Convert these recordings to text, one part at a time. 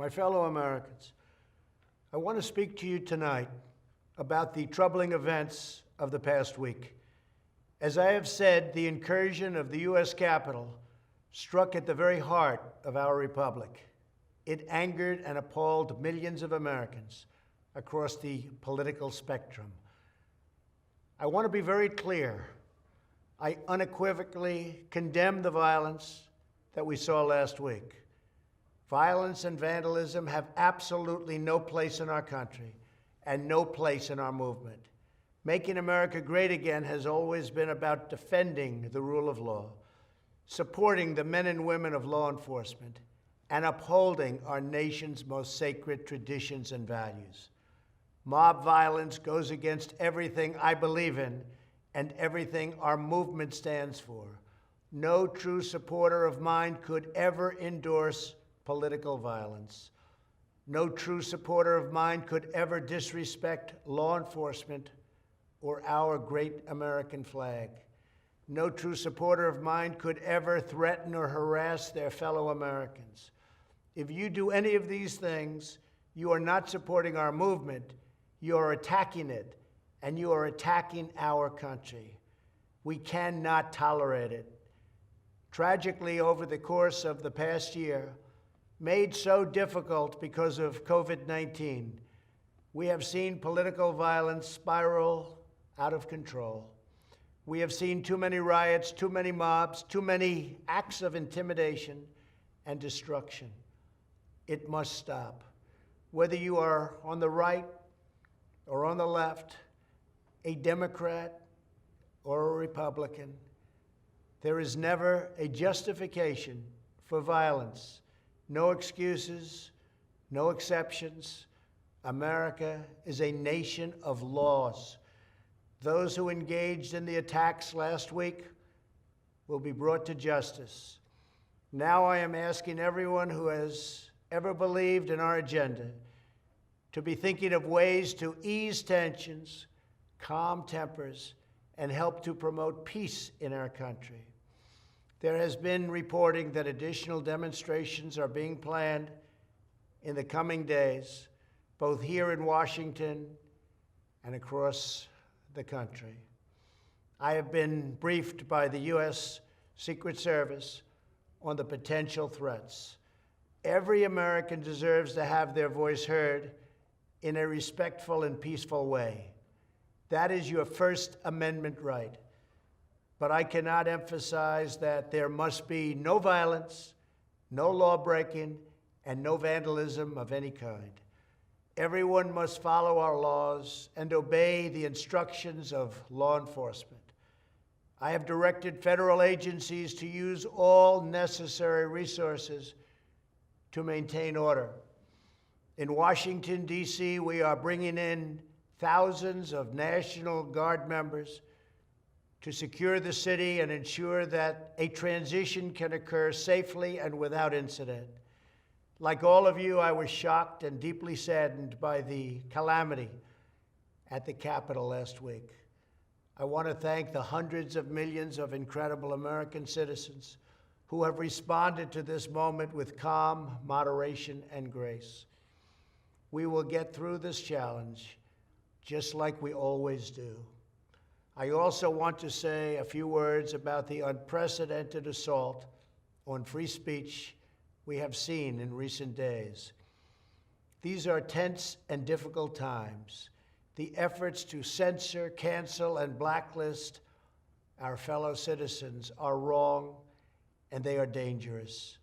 My fellow Americans, I want to speak to you tonight about the troubling events of the past week. As I have said, the incursion of the U.S. Capitol struck at the very heart of our republic. It angered and appalled millions of Americans across the political spectrum. I want to be very clear. I unequivocally condemn the violence that we saw last week. Violence and vandalism have absolutely no place in our country and no place in our movement. Making America great again has always been about defending the rule of law, supporting the men and women of law enforcement, and upholding our nation's most sacred traditions and values. Mob violence goes against everything I believe in and everything our movement stands for. No true supporter of mine could ever endorse political violence. No true supporter of mine could ever disrespect law enforcement or our great American flag. No true supporter of mine could ever threaten or harass their fellow Americans. If you do any of these things, you are not supporting our movement, you are attacking it, and you are attacking our country. We cannot tolerate it. Tragically, over the course of the past year, made so difficult because of COVID-19, we have seen political violence spiral out of control. We have seen too many riots, too many mobs, too many acts of intimidation and destruction. It must stop. Whether you are on the right or on the left, a Democrat or a Republican, there is never a justification for violence. No excuses, no exceptions. America is a nation of laws. Those who engaged in the attacks last week will be brought to justice. Now I am asking everyone who has ever believed in our agenda to be thinking of ways to ease tensions, calm tempers, and help to promote peace in our country. There has been reporting that additional demonstrations are being planned in the coming days, both here in Washington and across the country. I have been briefed by the U.S. Secret Service on the potential threats. Every American deserves to have their voice heard in a respectful and peaceful way. That is your First Amendment right. But I cannot emphasize that there must be no violence, no law-breaking, and no vandalism of any kind. Everyone must follow our laws and obey the instructions of law enforcement. I have directed federal agencies to use all necessary resources to maintain order. In Washington, D.C., we are bringing in thousands of National Guard members to secure the city and ensure that a transition can occur safely and without incident. Like all of you, I was shocked and deeply saddened by the calamity at the Capitol last week. I want to thank the hundreds of millions of incredible American citizens who have responded to this moment with calm, moderation, and grace. We will get through this challenge just like we always do. I also want to say a few words about the unprecedented assault on free speech we have seen in recent days. These are tense and difficult times. The efforts to censor, cancel, and blacklist our fellow citizens are wrong, and they are dangerous.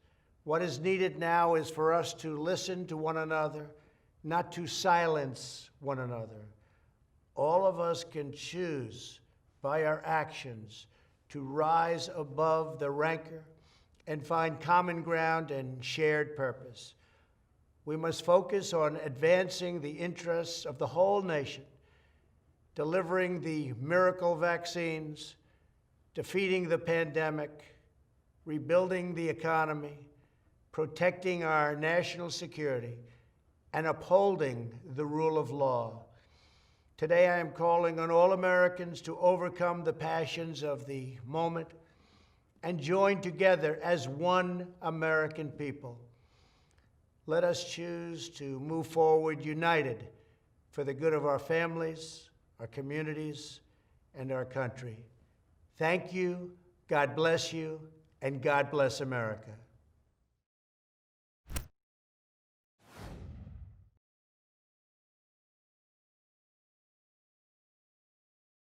What is needed now is for us to listen to one another, not to silence one another. All of us can choose by our actions to rise above the rancor and find common ground and shared purpose. We must focus on advancing the interests of the whole nation, delivering the miracle vaccines, defeating the pandemic, rebuilding the economy, protecting our national security, and upholding the rule of law. Today, I am calling on all Americans to overcome the passions of the moment and join together as one American people. let us choose to move forward united for the good of our families, our communities, and our country. Thank you, God bless you, and God bless America.